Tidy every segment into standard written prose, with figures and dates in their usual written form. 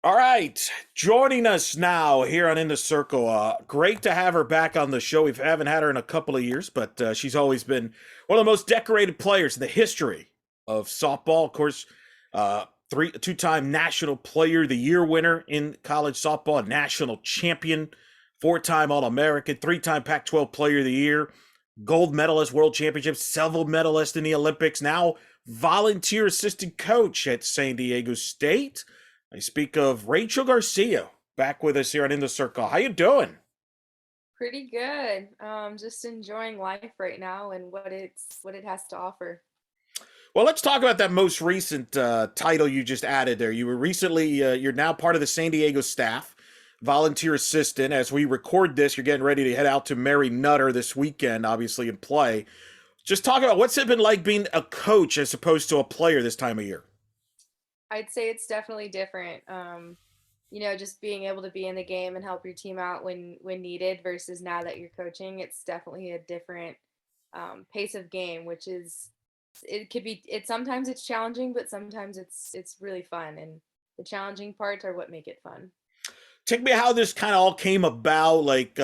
All right, joining us now here on In the Circle. Great to have her back on the show. We haven't had her in a couple of years, but she's always been one of the most decorated players in the history of softball. Of course, two-time National Player of the Year winner in college softball, a national champion, four-time All-American, three-time Pac-12 Player of the Year, gold medalist, World Championships, silver medalist in the Olympics. Now volunteer assistant coach at San Diego State. I speak of Rachel Garcia back with us here on In the Circle. How you doing? Pretty good. Just enjoying life right now and what it has to offer. Well, let's talk about that most recent title you just added there. You were recently, you're now part of the San Diego staff, volunteer assistant. As we record this, you're getting ready to head out to Mary Nutter this weekend, obviously, and play. Just talk about what's it been like being a coach as opposed to a player this time of year. I'd say it's definitely different. Just being able to be in the game and help your team out when needed versus now that you're coaching, it's definitely a different pace of game, which is it could be it sometimes it's challenging, but sometimes it's really fun, and the challenging parts are what make it fun. Take me how this kind of all came about. Like,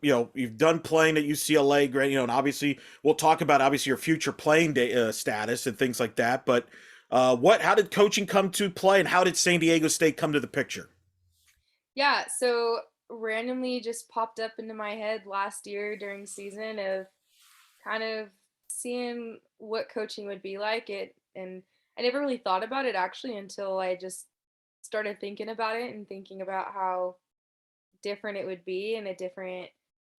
you've done playing at UCLA, great, and obviously we'll talk about obviously your future playing status and things like that. But how did coaching come to play, and how did San Diego State come to the picture? Yeah, so randomly just popped up into my head last year during season of kind of seeing what coaching would be like it, and I never really thought about it actually until I just started thinking about it and thinking about how different it would be and a different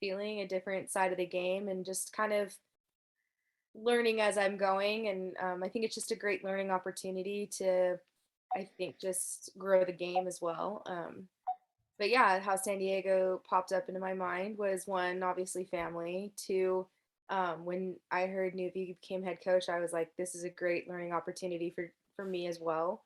feeling, a different side of the game, and just kind of learning as I'm going. And I think it's just a great learning opportunity to, I think, just grow the game as well. But yeah, how San Diego popped up into my mind was one, obviously family. Two, when I heard Nuvi became head coach, I was like, this is a great learning opportunity for me as well.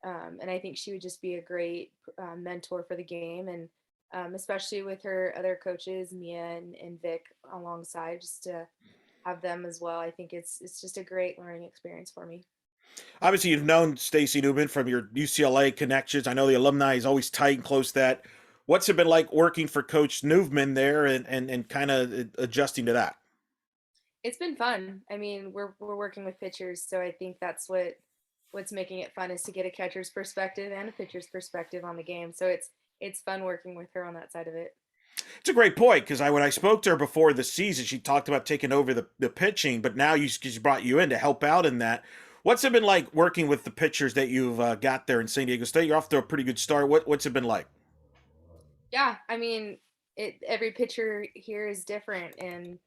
And I think she would just be a great mentor for the game, and especially with her other coaches, Mia and Vic alongside, just to have them as well. I think it's just a great learning experience for me. Obviously, you've known Stacy Newman from your UCLA connections. I know the alumni is always tight and close. That what's it been like working for Coach Newman there and kind of adjusting to that? It's been fun. I mean, we're working with pitchers, so I think that's what's making it fun is to get a catcher's perspective and a pitcher's perspective on the game. So it's fun working with her on that side of it. It's a great point because when I spoke to her before the season, she talked about taking over the pitching, but now she brought you in to help out in that. What's it been like working with the pitchers that you've got there in San Diego State? You're off to a pretty good start. What's it been like? Yeah, I mean, it every pitcher here is different, and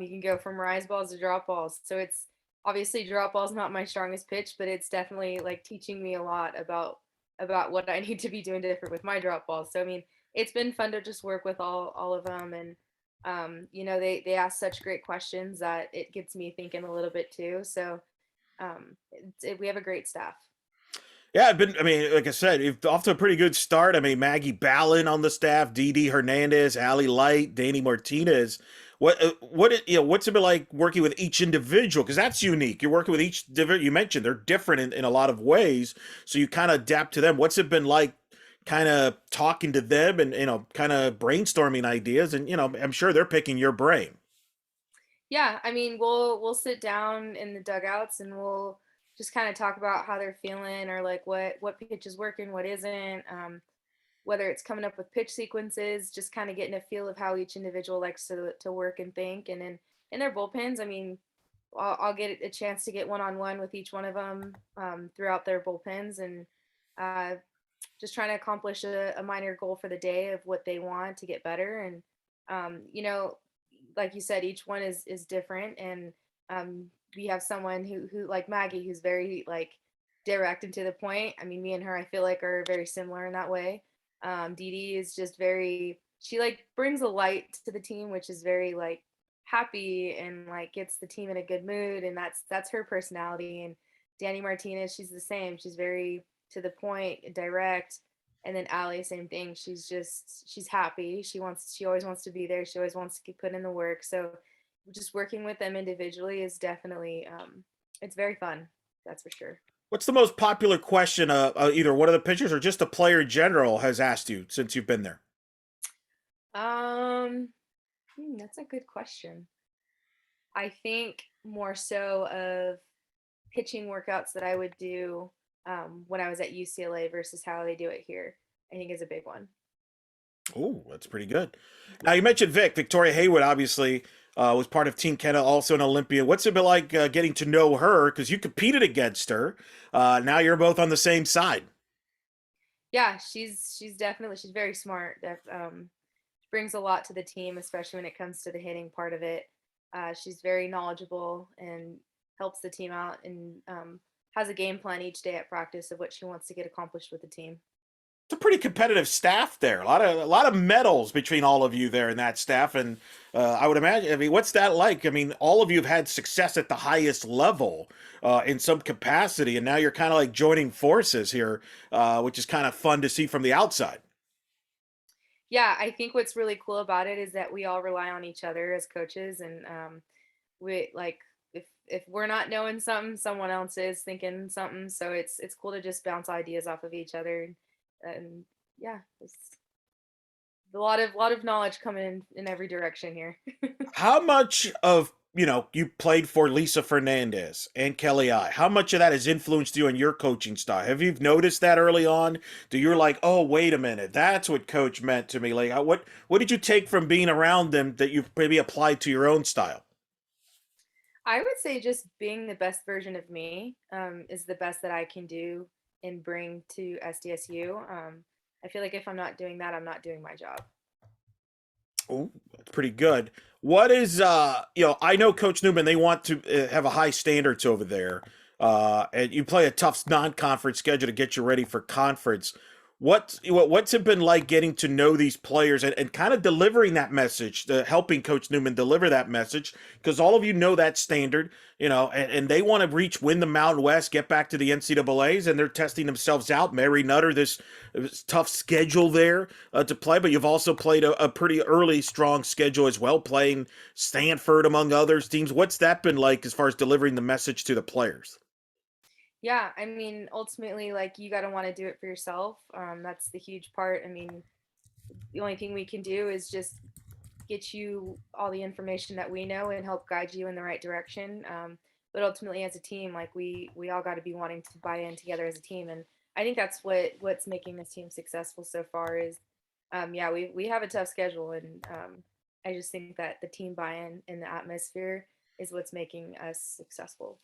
you can go from rise balls to drop balls. So it's obviously drop balls not my strongest pitch, but it's definitely like teaching me a lot about what I need to be doing different with my drop balls. So I mean, it's been fun to just work with all of them, and they ask such great questions that it gets me thinking a little bit too. So we have a great staff. Yeah, I've been. I mean, like I said, off to a pretty good start. I mean, Maggie Ballin on the staff, Dee Dee Hernandez, Allie Light, Danny Martinez. What's it been like working with each individual? Because that's unique. You're working with each different. You mentioned they're different in a lot of ways, so you kind of adapt to them. What's it been like, kind of talking to them and kind of brainstorming ideas? And I'm sure they're picking your brain. Yeah, I mean, we'll sit down in the dugouts and we'll just kind of talk about how they're feeling, or like what pitch is working, what isn't, whether it's coming up with pitch sequences, just kind of getting a feel of how each individual likes to work and think. And then in their bullpens, I mean, I'll get a chance to get one on one with each one of them throughout their bullpens, and uh, just trying to accomplish a minor goal for the day of what they want to get better. And like you said, each one is different, and we have someone who like Maggie, who's very like direct and to the point. I mean, me and her, I feel like are very similar in that way. Dee Dee is just very, she like brings a light to the team, which is very like happy and like gets the team in a good mood, and that's her personality. And Danny Martinez, she's the same. She's very to the point, direct. And then Allie, same thing. She's happy. She always wants to be there. She always wants to keep putting in the work. So just working with them individually is definitely it's very fun. That's for sure. What's the most popular question either one of the pitchers or just a player in general has asked you since you've been there? Um, that's a good question. I think more so of pitching workouts that I would do when I was at UCLA versus how they do it here. I think is a big one. Oh, that's pretty good. Now you mentioned Victoria Haywood, obviously was part of Team Canada, also an Olympian. What's it been like getting to know her? Because you competed against her. Now you're both on the same side. Yeah, she's definitely she's very smart. Brings a lot to the team, especially when it comes to the hitting part of it. She's very knowledgeable and helps the team out and has a game plan each day at practice of what she wants to get accomplished with the team. It's a pretty competitive staff there. A lot of medals between all of you there in that staff, and I would imagine. I mean, what's that like? I mean, all of you have had success at the highest level in some capacity, and now you're kind of like joining forces here, which is kind of fun to see from the outside. Yeah, I think what's really cool about it is that we all rely on each other as coaches, and we like if we're not knowing something, someone else is thinking something. So it's cool to just bounce ideas off of each other, and yeah, it's a lot of knowledge coming in every direction here. How much of you played for Lisa Fernandez and Kelly I? How much of that has influenced you in your coaching style? Have you noticed that early on? Do you're like, oh, wait a minute, that's what Coach meant to me? Like, what did you take from being around them that you've maybe applied to your own style? I would say just being the best version of me is the best that I can do and bring to SDSU. I feel like if I'm not doing that, I'm not doing my job. Oh, that's pretty good. What is I know Coach Newman, they want to have a high standards over there. And you play a tough non-conference schedule to get you ready for conference. What's it been like getting to know these players and kind of delivering that message, helping Coach Newman deliver that message? Because all of you know that standard, and they want to win the Mountain West, get back to the NCAA's, and they're testing themselves out. Mary Nutter, this tough schedule there to play, but you've also played a pretty early, strong schedule as well, playing Stanford, among others teams. What's that been like as far as delivering the message to the players? Yeah, I mean, ultimately, like you got to want to do it for yourself. That's the huge part. I mean, the only thing we can do is just get you all the information that we know and help guide you in the right direction. But ultimately, as a team, like we all got to be wanting to buy in together as a team, and I think that's what's making this team successful so far. Is yeah, we have a tough schedule, and I just think that the team buy-in and the atmosphere is what's making us successful.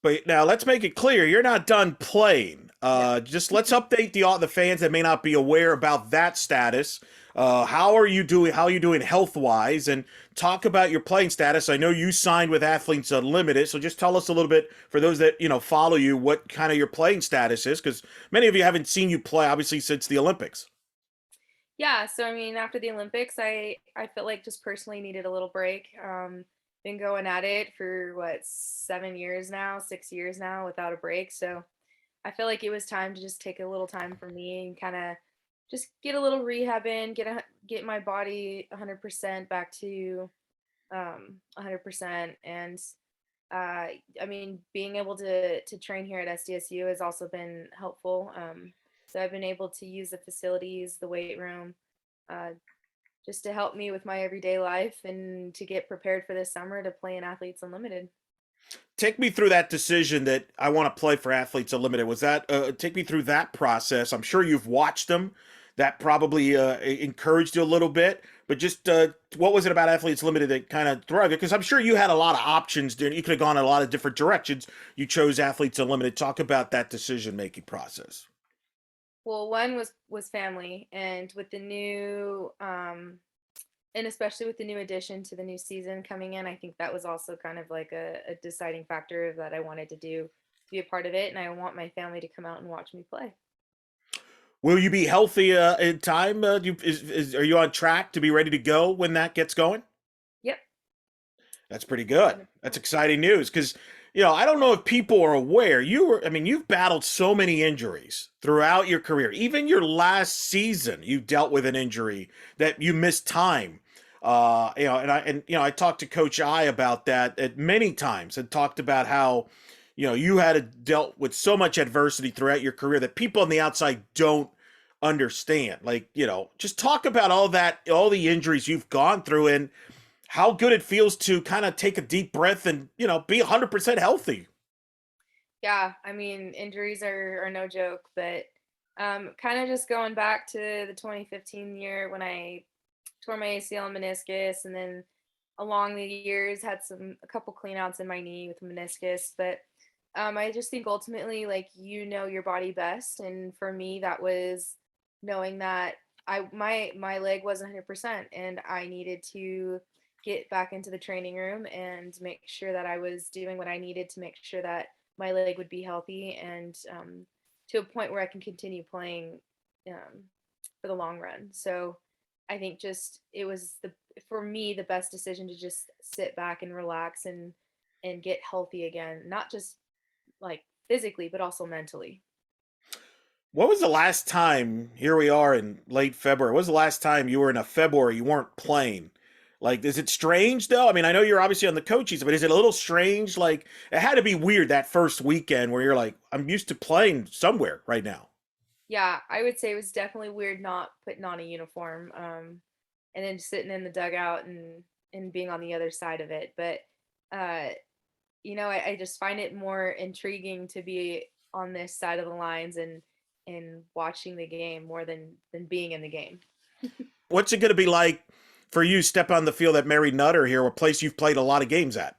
But now let's make it clear, you're not done playing. No. Just let's update the fans that may not be aware about that status. How are you doing? How are you doing health wise? And talk about your playing status. I know you signed with Athletes Unlimited, so just tell us a little bit for those that follow you what kind of your playing status is, because many of you haven't seen you play obviously since the Olympics. Yeah, so I mean, after the Olympics, I felt like just personally needed a little break. Been going at it for what 7 years now, 6 years now without a break. So I feel like it was time to just take a little time for me and kind of just get a little rehab in, get my body 100% back to 100%. And I mean, being able to train here at SDSU has also been helpful. So I've been able to use the facilities, the weight room, uh, just to help me with my everyday life and to get prepared for this summer to play in Athletes Unlimited. Take me through that decision that I want to play for Athletes Unlimited. Was that take me through that process? I'm sure you've watched them. That probably encouraged you a little bit. But just what was it about Athletes Limited that kind of drove it? Because I'm sure you had a lot of options. You could have gone in a lot of different directions. You chose Athletes Unlimited. Talk about that decision making process. Well, one was family, and with the new and especially with the new addition to the new season coming in, I think that was also kind of like a deciding factor that I wanted to be a part of it, and I want my family to come out and watch me play. Will you be healthy in time? Are you on track to be ready to go when that gets going? Yep. That's pretty good. That's 100%. exciting news because I don't know if people are aware. I mean, you've battled so many injuries throughout your career. Even your last season, you dealt with an injury that you missed time. And I talked to Coach I about that at many times and talked about how, you had to dealt with so much adversity throughout your career that people on the outside don't understand. Like, just talk about all that, all the injuries you've gone through, and how good it feels to kind of take a deep breath and, be 100% healthy. Yeah, I mean, injuries are no joke, but kind of just going back to the 2015 year when I tore my ACL and meniscus, and then along the years had a couple cleanouts in my knee with meniscus. But I just think ultimately, like, your body best, and for me, that was knowing that my leg wasn't 100%, and I needed to get back into the training room and make sure that I was doing what I needed to make sure that my leg would be healthy, and to a point where I can continue playing um, for the long run. So I think just it was the for me the best decision to just sit back and relax and get healthy again, not just like physically but also mentally. What was the last time, here we are in late February, what was the last time you were in a February you weren't playing? Like, is it strange though? I mean, I know you're obviously on the coaches, but is it a little strange? Like, it had to be weird that first weekend where you're like, I'm used to playing somewhere right now. Yeah, I would say it was definitely weird not putting on a uniform, and then sitting in the dugout and being on the other side of it. But uh, I just find it more intriguing to be on this side of the lines and watching the game more than being in the game. What's it going to be like for you step on the field at Mary Nutter here, a place you've played a lot of games at?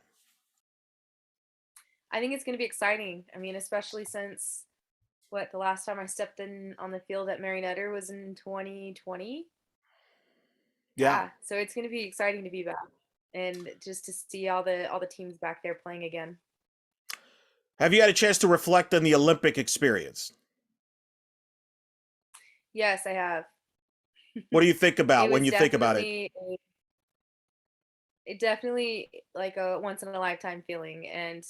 I think it's going to be exciting. I mean, especially since the last time I stepped in on the field at Mary Nutter was in 2020. Yeah. Yeah, so it's going to be exciting to be back and just to see all the teams back there playing again. Have you had a chance to reflect on the Olympic experience? Yes, I have. What do you think It about when was you think about it? definitely like a once in a lifetime feeling, and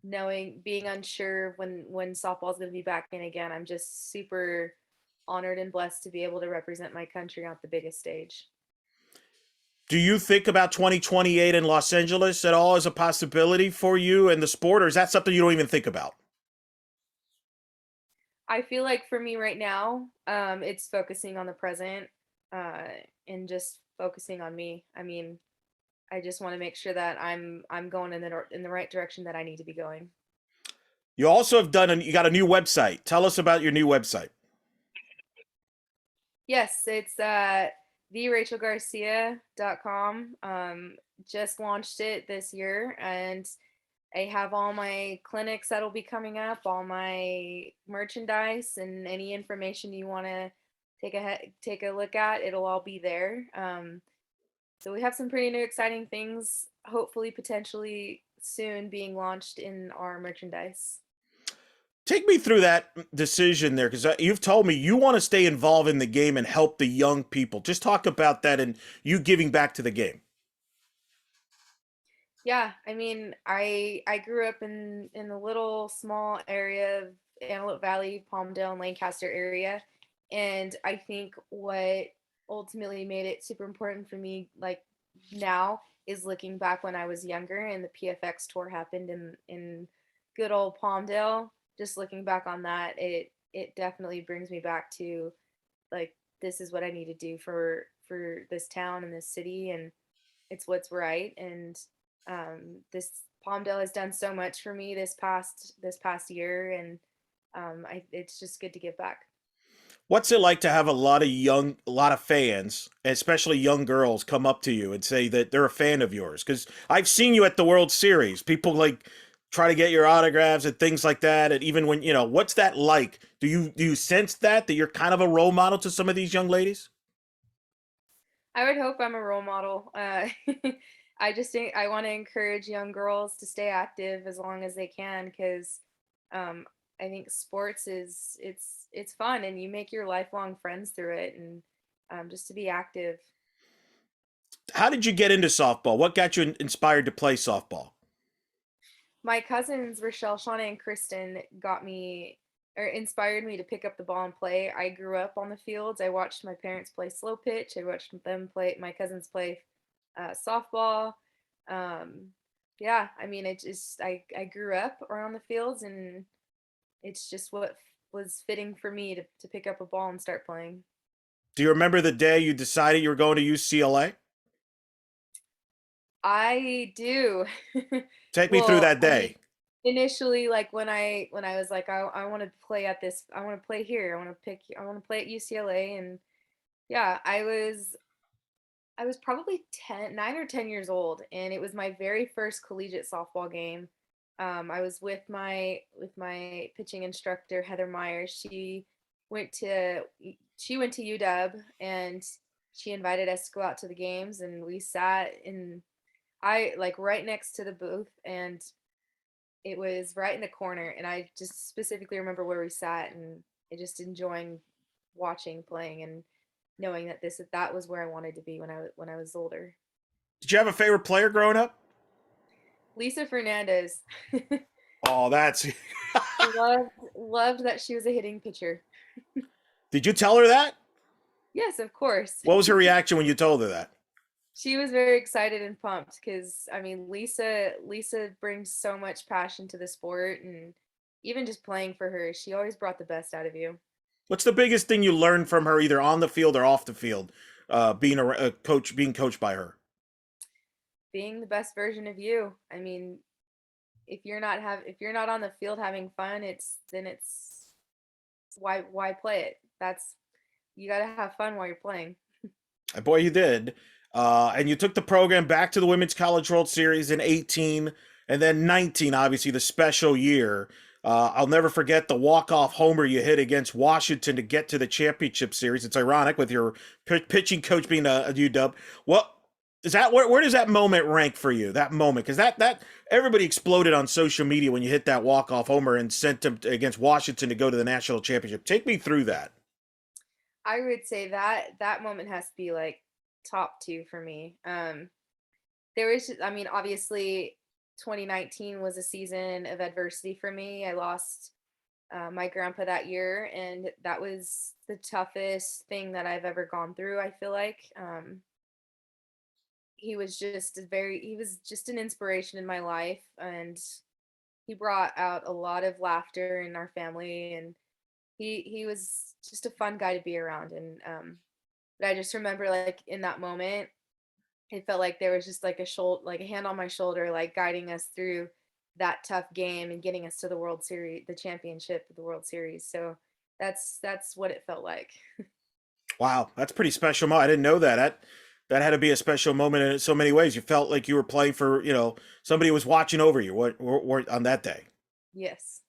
knowing being unsure when softball's going to be back in again. I'm just super honored and blessed to be able to represent my country on the biggest stage. Do you think about 2028 in Los Angeles at all as a possibility for you and the sport, or is that something you don't even think about? I feel like for me right now, it's focusing on the present, uh, and just focusing on me. I mean, I just want to make sure that I'm going in the right direction that I need to be going. You also have you got a new website. Tell us about your new website. Yes, it's therachelgarcia.com. Just launched it this year, and I have all my clinics that'll be coming up, all my merchandise, and any information you want to take a look at. It'll all be there. So we have some pretty new, exciting things, hopefully, potentially soon being launched in our merchandise. Take me through that decision there, because you've told me you want to stay involved in the game and help the young people. Just talk about that and you giving back to the game. Yeah, I mean, I grew up in the little small area of Antelope Valley, Palmdale, and Lancaster area, and I think what ultimately made it super important for me, like now, is looking back when I was younger and the PFX tour happened in good old Palmdale. Just looking back on that, it definitely brings me back to like this is what I need to do for this town and this city, and it's what's right. And this Palmdale has done so much for me this past year, and it's just good to give back. What's it like to have a lot of fans, especially young girls, come up to you and say that they're a fan of yours? Because I've seen you at the World Series. People like try to get your autographs and things like that. And even when what's that like? Do you sense that you're kind of a role model to some of these young ladies? I would hope I'm a role model. I just think I want to encourage young girls to stay active as long as they can, because um, I think sports it's fun and you make your lifelong friends through it, and just to be active. How did you get into softball? What got you inspired to play softball? My cousins Rochelle, Shauna, and Kristen got me or inspired me to pick up the ball and play. I grew up on the fields. I watched my parents play slow pitch. I watched my cousins play softball. Um, Yeah, I mean, it just I grew up around the fields, and it's just what was fitting for me to pick up a ball and start playing. Do you remember the day you decided you were going to UCLA? I do. Take me through Well, that I mean, day. initially, like when I was like, I want to play at this, I want to play here, I want to play at UCLA, and yeah, I was probably 9 or 10 years old, and it was my very first collegiate softball game. I was with my pitching instructor, Heather Myers. Went to she went to UW, and she invited us to go out to the games, and we sat in I like right next to the booth, and it was right in the corner, and I just specifically remember where we sat, and just enjoying watching, playing, and knowing that was where I wanted to be when I was older. Did you have a favorite player growing up? Lisa Fernandez. Oh, that's. Loved that she was a hitting pitcher. Did you tell her that? Yes, of course. What was her reaction when you told her that? She was very excited and pumped because I mean Lisa brings so much passion to the sport, and even just playing for her, she always brought the best out of you. What's the biggest thing you learned from her, either on the field or off the field, being a coach, being coached by her? Being the best version of you. I mean, if you're not on the field having fun, it's why play it? That's You got to have fun while you're playing. And boy, you did. And you took the program back to the Women's College World Series in 18, and then 19, obviously the special year. I'll never forget the walk-off homer you hit against Washington to get to the championship series. It's ironic with your pitching coach being a UW. What is that? Where does that moment rank for you? That moment, because that everybody exploded on social media when you hit that walk-off homer and sent them against Washington to go to the national championship. Take me through that. I would say that moment has to be like top 2 for me. There was I mean, obviously 2019 was a season of adversity for me. I lost my grandpa that year, and that was the toughest thing that I've ever gone through, I feel like. He was just an inspiration in my life, and he brought out a lot of laughter in our family, and he was just a fun guy to be around. And but I just remember, like, in that moment, it felt like there was just like a hand on my shoulder, like guiding us through that tough game and getting us to the World Series, the championship of the World Series. So that's what it felt like. Wow, that's pretty special. I didn't know that. That had to be a special moment in so many ways. You felt like you were playing for, somebody was watching over you. What on that day? Yes.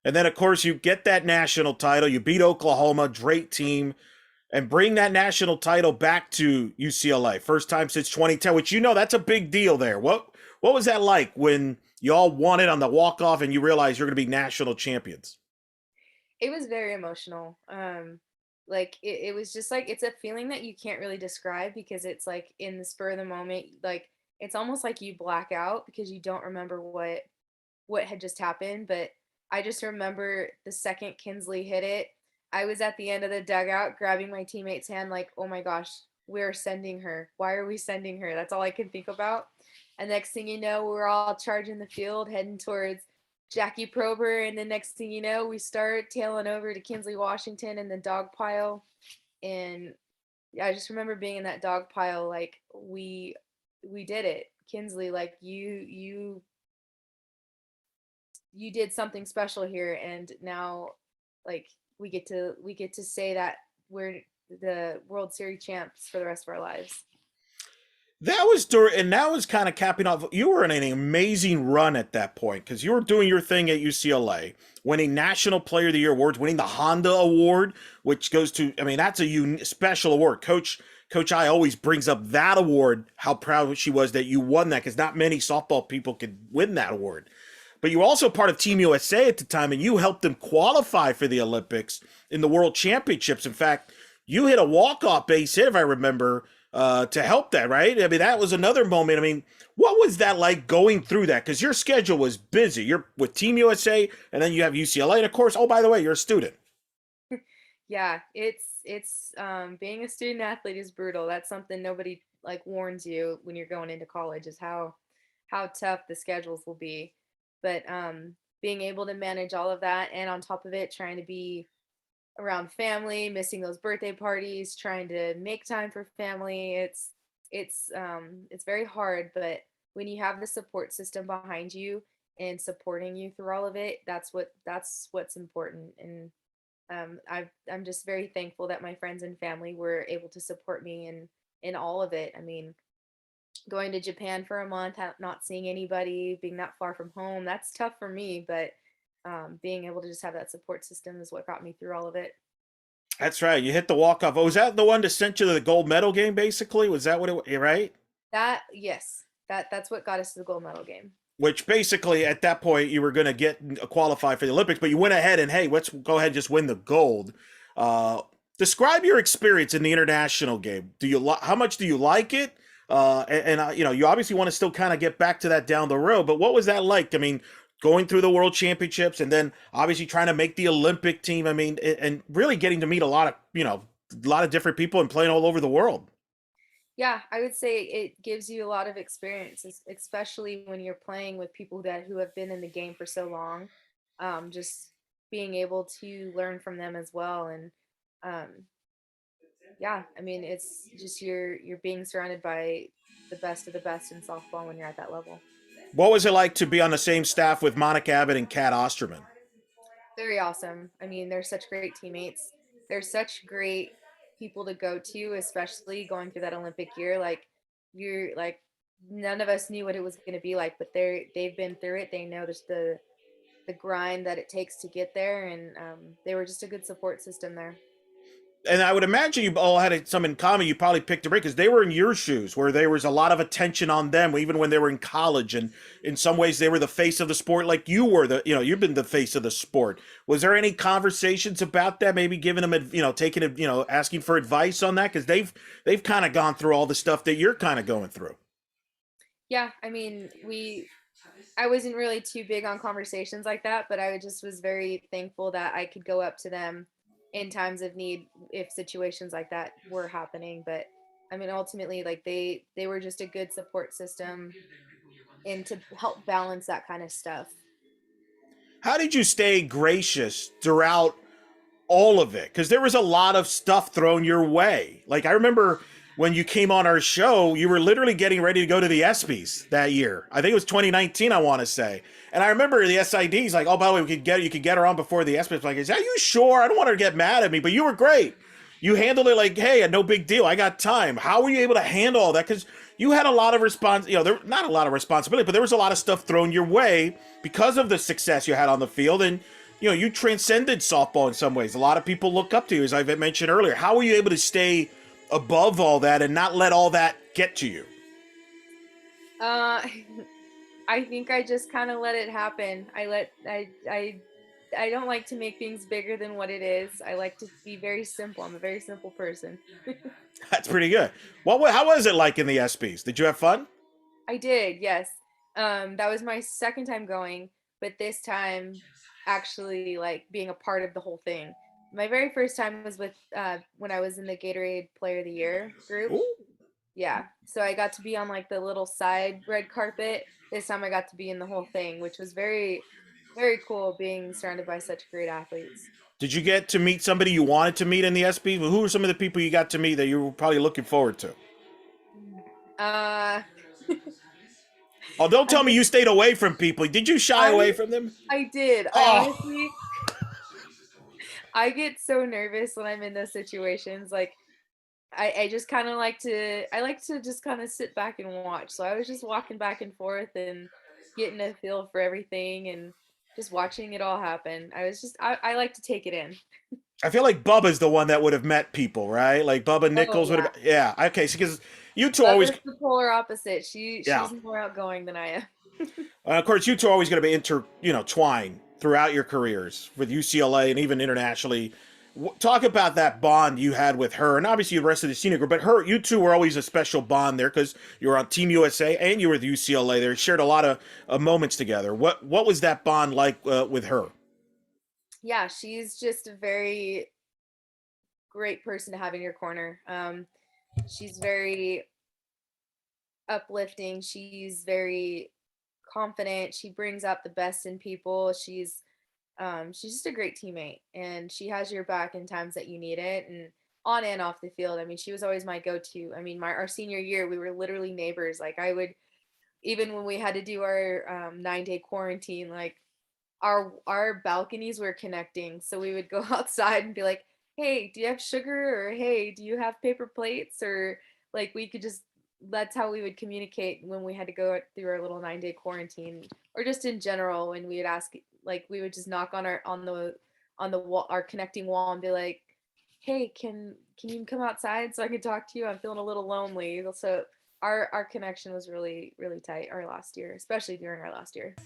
And then, of course, you get that national title. You beat Oklahoma, great team, and bring that national title back to UCLA. First time since 2010, which that's a big deal there. What was that like when you all won it on the walk off and you realized you're going to be national champions? It was very emotional. Like it was just like it's a feeling that you can't really describe because it's like in the spur of the moment, like it's almost like you black out because you don't remember what had just happened. But I just remember the second Kinsley hit it, I was at the end of the dugout grabbing my teammate's hand, like, oh my gosh, we're sending her. Why are we sending her? That's all I could think about. And next thing you know, we're all charging the field, heading towards Jackie Prober. And the next thing you know, we start tailing over to Kinsley, Washington in the dog pile. And yeah, I just remember being in that dog pile, like we did it. Kinsley, like you did something special here, and now like we get to say that we're the World Series champs for the rest of our lives. And that was kind of capping off. You were in an amazing run at that point because you were doing your thing at UCLA, winning National Player of the Year awards, winning the Honda Award, which goes to, I mean, that's a special award. Coach I always brings up that award, how proud she was that you won that because not many softball people could win that award. But you were also part of Team USA at the time, and you helped them qualify for the Olympics in the World Championships. In fact, you hit a walk-off base hit, if I remember, to help that, right? I mean, that was another moment. I mean, what was that like going through that? Because your schedule was busy. You're with Team USA, and then you have UCLA, and of course, oh, by the way, you're a student. Yeah, it's being a student athlete is brutal. That's something nobody like warns you when you're going into college, is how tough the schedules will be. But being able to manage all of that, and on top of it, trying to be around family, missing those birthday parties, trying to make time for family. It's very hard, but when you have the support system behind you and supporting you through all of it, that's what's important. And I'm just very thankful that my friends and family were able to support me in all of it. I mean, going to Japan for a month, not seeing anybody, being that far from home, that's tough for me, but being able to just have that support system is what got me through all of it. That's right. You hit the walk off. Oh, was that the one that sent you to the gold medal game? Basically, was that what it? Right. That yes, that's what got us to the gold medal game. Which basically at that point you were going to get qualify for the Olympics, but you went ahead and hey, let's go ahead and just win the gold. Uh, Describe your experience in the international game. How much do you like it? You know, you obviously want to still kind of get back to that down the road, but what was that like? I mean, going through the World Championships and then obviously trying to make the Olympic team. I mean, and really getting to meet a lot of a lot of different people and playing all over the world. Yeah, I would say it gives you a lot of experiences, especially when you're playing with people that who have been in the game for so long. Just being able to learn from them as well, and um, yeah, I mean, it's just you're being surrounded by the best of the best in softball when you're at that level. What was it like to be on the same staff with Monica Abbott and Kat Osterman? Very awesome. I mean, they're such great teammates. They're such great people to go to, especially going through that Olympic year. Like you're like none of us knew what it was going to be like, but they've been through it. They know the grind that it takes to get there, and they were just a good support system there. And I would imagine you all had some in common. You probably picked a break because they were in your shoes, where there was a lot of attention on them, even when they were in college. And in some ways, they were the face of the sport, like you were. You've been the face of the sport. Was there any conversations about that? Maybe giving them, taking it, asking for advice on that because they've kind of gone through all the stuff that you're kind of going through. Yeah, I mean, I wasn't really too big on conversations like that, but just was very thankful that I could go up to them in times of need if situations like that were happening. But I mean, ultimately, like they were just a good support system and to help balance that kind of stuff. How did you stay gracious throughout all of it? Because there was a lot of stuff thrown your way. Like I remember when you came on our show, you were literally getting ready to go to the ESPYS that year. I think it was 2019, I want to say. And I remember the SID's like, oh, by the way, you could get her on before the ESPYS. Like, are you sure? I don't want her to get mad at me, but you were great. You handled it like, hey, no big deal. I got time. How were you able to handle all that? Because you had a lot of there not a lot of responsibility, but there was a lot of stuff thrown your way because of the success you had on the field, and you transcended softball in some ways. A lot of people look up to you, as I've mentioned earlier. How were you able to stay above all that and not let all that get to you? Uh, I think I just kind of let it happen. I don't like to make things bigger than what it is. I like to be very simple. I'm a very simple person. That's pretty good. How was it like in the ESPYS? Did you have fun? I did, yes. That was my second time going, but this time actually like being a part of the whole thing. My very first time was with when I was in the Gatorade Player of the Year group. Ooh. Yeah. So I got to be on like the little side red carpet. This time I got to be in the whole thing, which was very, very cool being surrounded by such great athletes. Did you get to meet somebody you wanted to meet in the ESPYS? Who were some of the people you got to meet that you were probably looking forward to? Uh Oh, don't I tell me guess you stayed away from people. Did you shy I away from them? I did. I Oh, honestly I get so nervous when I'm in those situations. Like I just kind of I like to just kind of sit back and watch. So I was just walking back and forth and getting a feel for everything and just watching it all happen. I like to take it in. I feel like Bubba's the one that would have met people, right? Like Bubba Oh Nichols would yeah. have. Yeah. Okay. Because you two always. Bubba's the polar opposite. Yeah. She's more outgoing than I am. Of course, you two are always going to be twined throughout your careers with UCLA and even internationally. Talk about that bond you had with her, and obviously the rest of the senior group. But you two were always a special bond there because you were on Team USA and you were with UCLA. There, shared a lot of moments together. What was that bond like with her? Yeah, she's just a very great person to have in your corner. She's very uplifting. She's very confident. She brings out the best in people. She's just a great teammate, and she has your back in times that you need it, and on and off the field. I mean, she was always my go-to. I mean, my our senior year, we were literally neighbors. Like I would, even when we had to do our 9-day quarantine, like our balconies were connecting, so we would go outside and be like, hey, do you have sugar, or hey, do you have paper plates, or like we could just, that's how we would communicate when we had to go through our little 9-day quarantine, or just in general when we would ask, like we would just knock on the wall, our connecting wall, and be like, hey, can you come outside so I can talk to you, I'm feeling a little lonely. So our connection was really really tight our last year, especially during our last year.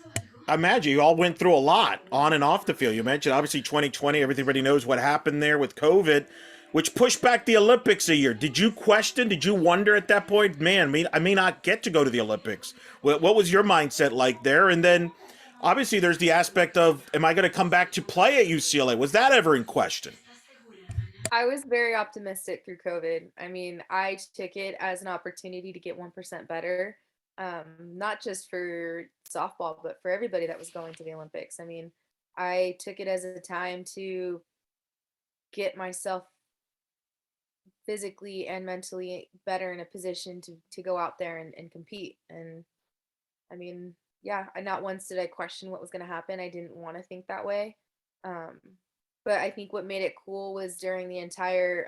I imagine you all went through a lot on and off the field. You mentioned obviously 2020, everybody knows what happened there with COVID, which pushed back the Olympics a year. Did you question, did you wonder at that point, man, I may not get to go to the Olympics? What was your mindset like there? And then obviously there's the aspect of, am I going to come back to play at UCLA? Was that ever in question? I was very optimistic through COVID. I mean, I took it as an opportunity to get 1% better, not just for softball, but for everybody that was going to the Olympics. I mean, I took it as a time to get myself physically and mentally better in a position to go out there and compete. And I mean, yeah, I not once did I question what was going to happen. I didn't want to think that way. Um, but I think what made it cool was during the entire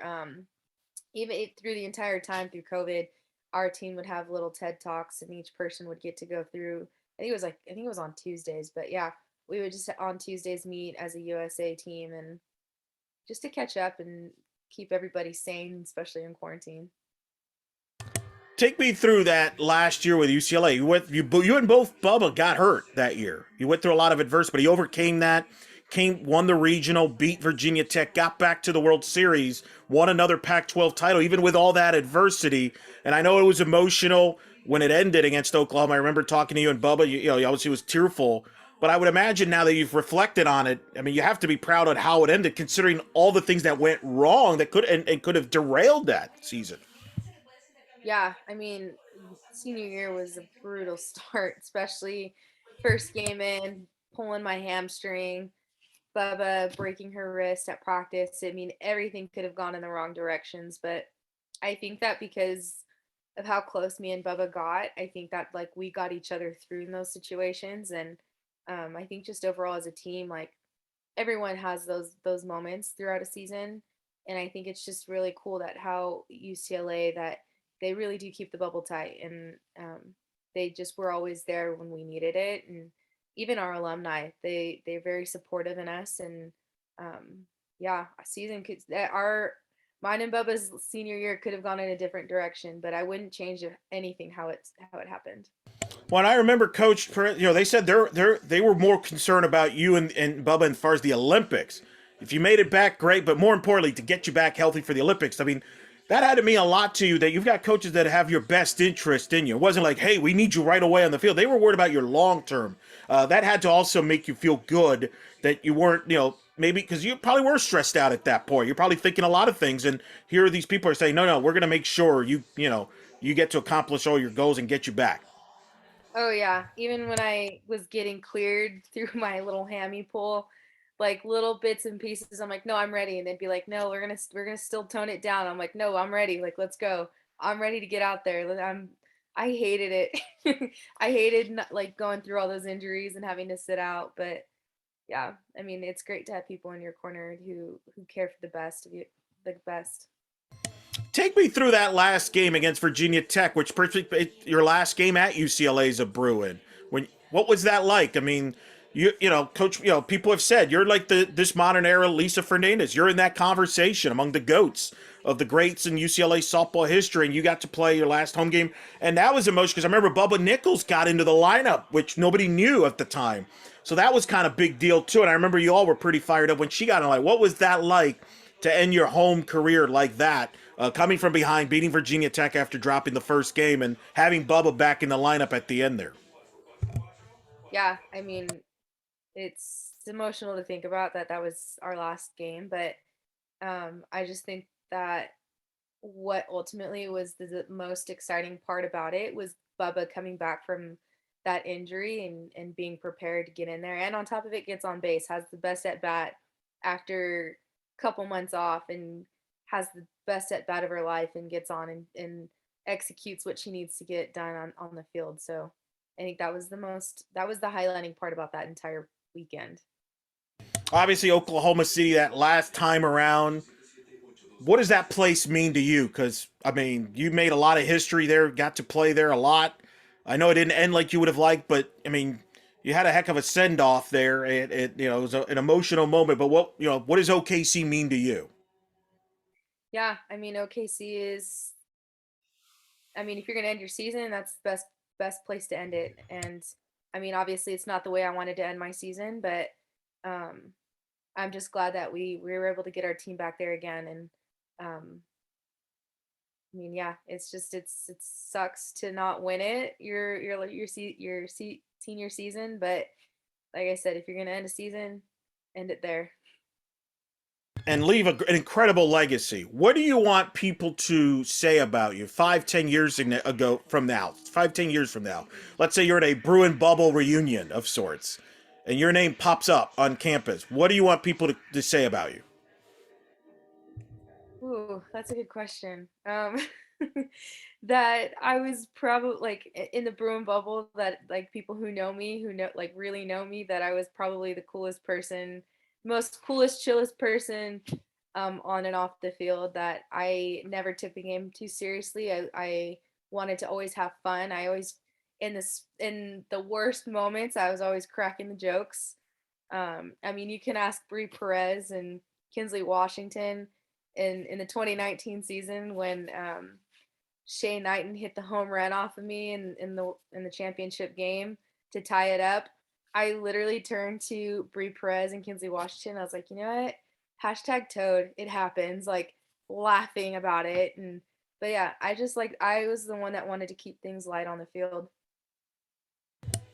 through the entire time through COVID, our team would have little TED Talks, and each person would get to go through. I think it was on Tuesdays, but yeah, we would just on Tuesdays meet as a USA team, and just to catch up and keep everybody sane, especially in quarantine. Take me through that last year with UCLA. You and both Bubba got hurt that year. You went through a lot of adversity, but he overcame that. Won the regional, beat Virginia Tech, got back to the World Series, won another Pac-12 title, even with all that adversity. And I know it was emotional when it ended against Oklahoma. I remember talking to you and Bubba. You obviously was tearful. But I would imagine now that you've reflected on it, I mean, you have to be proud of how it ended, considering all the things that went wrong that and could have derailed that season. Yeah, I mean, senior year was a brutal start, especially first game in, pulling my hamstring, Bubba breaking her wrist at practice. I mean, everything could have gone in the wrong directions, but I think that because of how close me and Bubba got, I think that like we got each other through in those situations, and I think just overall as a team, like everyone has those moments throughout a season, and I think it's just really cool that how UCLA, that they really do keep the bubble tight, and they just were always there when we needed it, and even our alumni, they're very supportive in us, and yeah, a season could our mine and Bubba's senior year could have gone in a different direction, but I wouldn't change anything how it happened. When I remember Coach, they said they were more concerned about you and Bubba as far as the Olympics. If you made it back, great, but more importantly, to get you back healthy for the Olympics. I mean, that had to mean a lot to you that you've got coaches that have your best interest in you. It wasn't like, hey, we need you right away on the field. They were worried about your long term. That had to also make you feel good that you weren't, maybe because you probably were stressed out at that point. You're probably thinking a lot of things, and here these people are saying, no, we're going to make sure you get to accomplish all your goals and get you back. Oh yeah, even when I was getting cleared through my little hammy pull, like little bits and pieces, I'm like, no, I'm ready, and they'd be like, no, we're gonna still tone it down. I'm like, no, I'm ready. Like, let's go. I'm ready to get out there. I hated it. I hated like going through all those injuries and having to sit out, but yeah, I mean, it's great to have people in your corner who care for the best of you, the best. Take me through that last game against Virginia Tech, which your last game at UCLA is a Bruin. What was that like? I mean, coach, people have said you're like this modern era Lisa Fernandez. You're in that conversation among the goats of the greats in UCLA softball history, and you got to play your last home game, and that was emotional because I remember Bubba Nichols got into the lineup, which nobody knew at the time. So that was kind of big deal too. And I remember you all were pretty fired up when she got in. Like, what was that like to end your home career like that? Coming from behind, beating Virginia Tech after dropping the first game, and having Bubba back in the lineup at the end there. Yeah, I mean, it's emotional to think about that was our last game, but I just think that what ultimately was the most exciting part about it was Bubba coming back from that injury and being prepared to get in there. And on top of it, gets on base, has the best at bat after a couple months off, and has the best at bat of her life, and gets on and executes what she needs to get done on the field. So I think that was the highlighting part about that entire weekend. Obviously, Oklahoma City that last time around. What does that place mean to you? Because I mean, you made a lot of history there, got to play there a lot. I know it didn't end like you would have liked, but I mean, you had a heck of a send off there. It was an emotional moment. But what does OKC mean to you? Yeah, I mean OKC is, I mean, if you're gonna end your season, that's the best place to end it. And I mean, obviously, it's not the way I wanted to end my season, but um, I'm just glad that we were able to get our team back there again. And um, I mean, yeah, it's just it sucks to not win it senior season, but like I said, if you're gonna end a season, end it there. And leave an incredible legacy. What do you want people to say about you 5, 10 years ago from now? 5, 10 years from now, let's say you're at a Bruin bubble reunion of sorts, and your name pops up on campus. What do you want people to say about you? Ooh, that's a good question. That I was probably like in the Bruin bubble, that like people who know me, who know like really know me, that I was probably the coolest person, most coolest, chillest person on and off the field. That I never took the game too seriously. I wanted to always have fun. I always in the worst moments, I was always cracking the jokes. I mean, you can ask Bree Perez and Kinsley Washington in the 2019 season when Shea Knighton hit the home run off of me in the championship game to tie it up. I literally turned to Bree Perez and Kinsley Washington. I was like, you know what? Hashtag Toad. It happens. Like laughing about it. And but yeah, I was the one that wanted to keep things light on the field.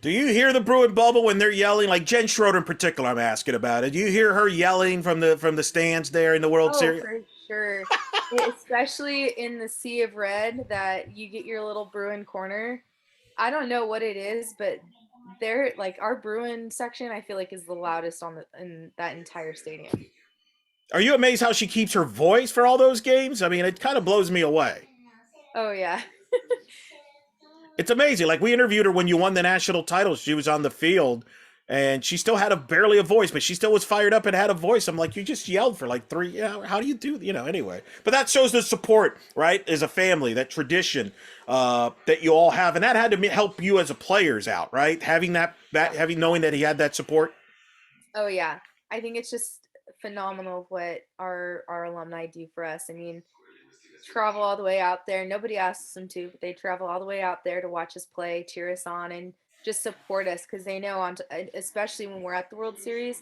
Do you hear the Bruin bubble when they're yelling? Like Jen Schroeder in particular, I'm asking about it. Do you hear her yelling from the stands there in the World Oh, Series? for sure. Especially in the sea of red that you get your little Bruin corner. I don't know what it is, but they're like our Bruin section, I feel like is the loudest on the in that entire stadium. Are you amazed how she keeps her voice for all those games? I mean, it kind of blows me away. Oh yeah. It's amazing. Like we interviewed her when you won the national title. She was on the field, and she still had barely a voice, but she still was fired up and had a voice. I'm like, you just yelled for like three. How do you do? Anyway. But that shows the support, right? As a family, that tradition that you all have, and that had to help you as a players out, right? Having having knowing that he had that support. Oh yeah. I think it's just phenomenal what our alumni do for us. I mean, travel all the way out there. Nobody asks them to, but they travel all the way out there to watch us play, cheer us on, and just support us because they know especially when we're at the World Series,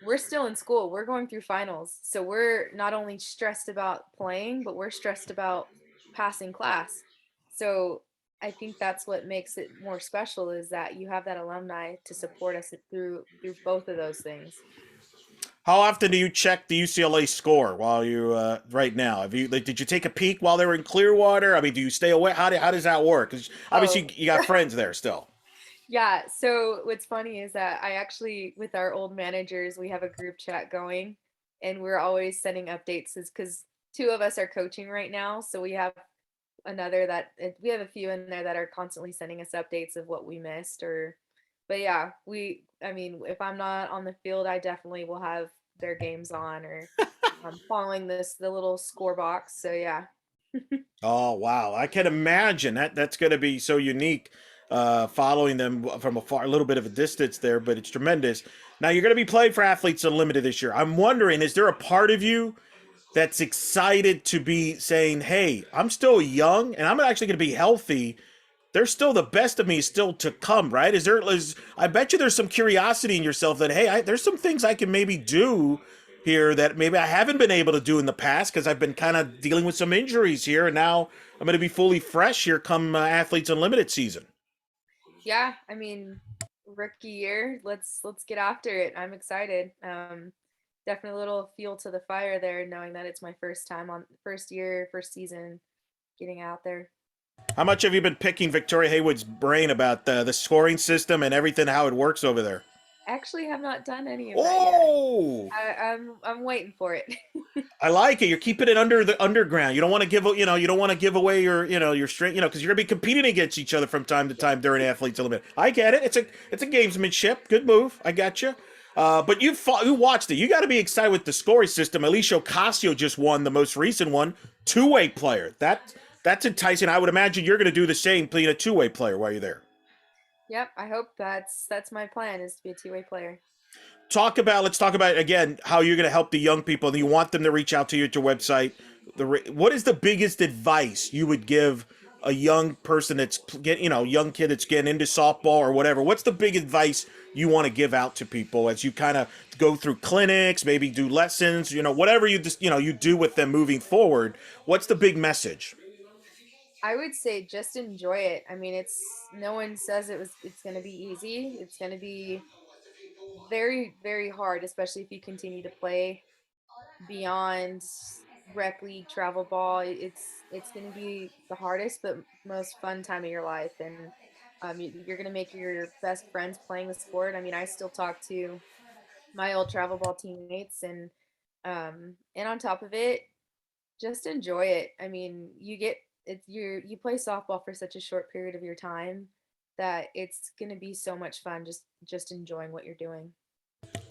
we're still in school. We're going through finals. So we're not only stressed about playing, but we're stressed about passing class. So I think that's what makes it more special is that you have that alumni to support us through both of those things. How often do you check the UCLA score while you right now? Have you did you take a peek while they were in Clearwater? I mean, do you stay away? How does that work? Because Oh, obviously you got friends there still. yeah. So what's funny is that I actually, with our old managers, we have a group chat going, and we're always sending updates, is because two of us are coaching right now. So we have we have a few in there that are constantly sending us updates of what we missed but yeah, I mean, if I'm not on the field, I definitely will have their games on or following the little score box. So yeah. Oh wow, I can imagine that's going to be so unique, following them from a little bit of a distance there, but it's tremendous. Now you're going to be playing for Athletes Unlimited this year. I'm wondering, is there a part of you that's excited to be saying, "Hey, I'm still young and I'm actually going to be healthy. There's still the best of me still to come," right? I bet you there's some curiosity in yourself that, hey, there's some things I can maybe do here that maybe I haven't been able to do in the past because I've been kind of dealing with some injuries here, and now I'm going to be fully fresh here come Athletes Unlimited season. Yeah, I mean, rookie year, let's get after it. I'm excited. Definitely a little fuel to the fire there, knowing that it's my first time on first year, first season getting out there. How much have you been picking Victoria Haywood's brain about the scoring system and everything, how it works over there? Actually have not done any of that yet. Oh, I'm waiting for it. I like it. You're keeping it under the underground. You don't want to give, you don't want to give away your strength, because you're gonna be competing against each other from time to time during athletes Unlimited. I get it. It's a gamesmanship. Good move. I got you. But you watched it. You got to be excited with the scoring system. Alicia Ocasio just won the most recent one, two-way player. That's enticing. I would imagine you're going to do the same, being a two-way player while you're there. Yep, I hope that's my plan is to be a two-way player. Let's talk about again how you're going to help the young people and you want them to reach out to you at your website. What is the biggest advice you would give a young person that's young kid that's getting into softball or whatever? What's the big advice you want to give out to people as you kind of go through clinics, maybe do lessons, whatever you just you do with them moving forward? What's the big message? I would say just enjoy it. I mean, no one says it's going to be easy. It's going to be very, very hard, especially if you continue to play beyond rec league travel ball. It's going to be the hardest but most fun time of your life, and you're going to make your best friends playing the sport. I mean, I still talk to my old travel ball teammates, and on top of it, just enjoy it. I mean, you play softball for such a short period of your time that it's going to be so much fun just enjoying what you're doing.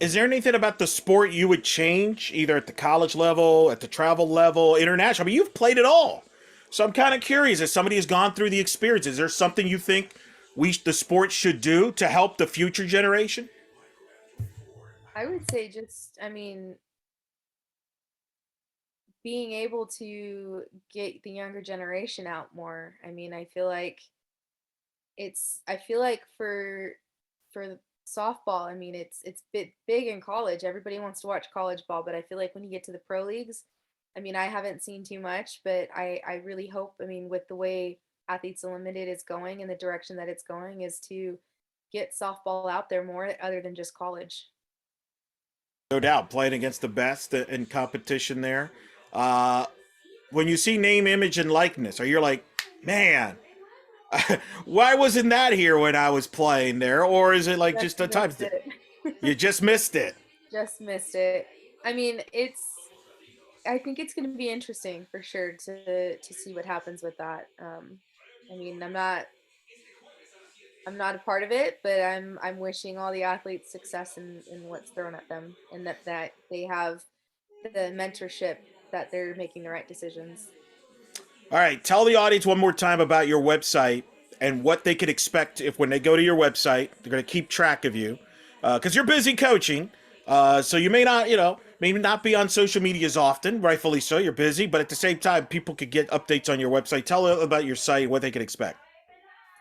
Is there anything about the sport you would change, either at the college level, at the travel level, international? I mean, you've played it all. So I'm kind of curious, as somebody has gone through the experience, is there something you think the sport should do to help the future generation? I would say I mean, being able to get the younger generation out more. I mean, I feel like for softball, I mean, it's big in college. Everybody wants to watch college ball, but I feel like when you get to the pro leagues, I mean, I haven't seen too much, but I really hope, I mean, with the way Athletes Unlimited is going and the direction that it's going is to get softball out there more other than just college. No doubt, playing against the best in competition there. Uh, when you see name, image, and likeness, are you like, man, why wasn't that here when I was playing there? Or is it like Just just a time missed thing? it. You just missed it. Just missed it. I mean, I think it's going to be interesting for sure to see what happens with that. I mean, I'm not a part of it, but I'm wishing all the athletes success in what's thrown at them, and that they have the mentorship that they're making the right decisions. All right, tell the audience one more time about your website and what they could expect if when they go to your website, they're going to keep track of you because you're busy coaching. So you may not, maybe not be on social media as often, rightfully so. You're busy, but at the same time, people could get updates on your website. Tell them about your site, what they can expect.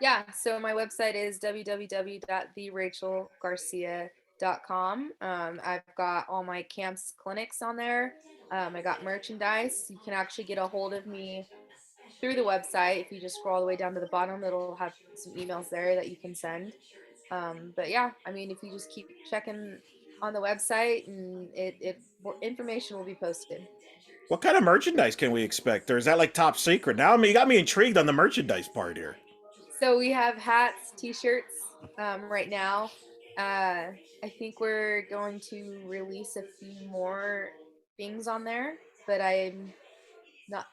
Yeah, so my website is www.therachelgarcia.com. I've got all my camps clinics on there. I got merchandise. You can actually get a hold of me through the website. If you just scroll all the way down to the bottom, it'll have some emails there that you can send. But yeah, I mean, if you just keep checking on the website, and it information will be posted. What kind of merchandise can we expect, or is that like top secret? Now, I mean, you got me intrigued on the merchandise part here. So we have hats, t-shirts right now. I think we're going to release a few more things on there, but I'm not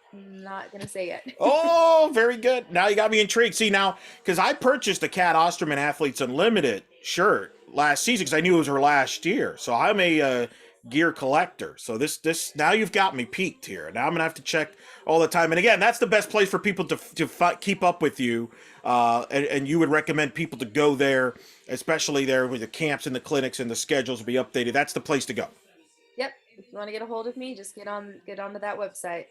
gonna say yet. Oh, very good. Now you got me intrigued. See now, because I purchased the Cat Osterman Athletes Unlimited shirt last season because I knew it was her last year. So I'm a gear collector. So this now you've got me peaked here. Now I'm gonna have to check all the time. And again, that's the best place for people to keep up with you. And you would recommend people to go there, especially there with the camps and the clinics and the schedules will be updated. That's the place to go. Yep. If you want to get a hold of me, just get onto that website.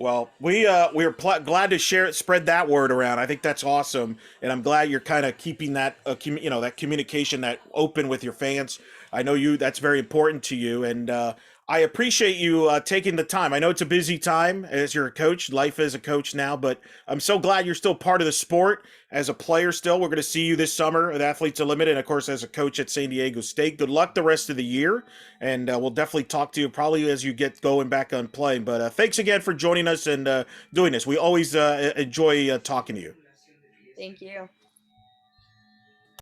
Well, we're glad to spread that word around. I think that's awesome, and I'm glad you're kind of keeping that that communication that open with your fans. I know that's very important to you, and I appreciate you taking the time. I know it's a busy time as you're a coach, life as a coach now, but I'm so glad you're still part of the sport as a player still. We're going to see you this summer at Athletes Unlimited, and of course, as a coach at San Diego State. Good luck the rest of the year, and we'll definitely talk to you probably as you get going back on playing. But thanks again for joining us and doing this. We always enjoy talking to you. Thank you.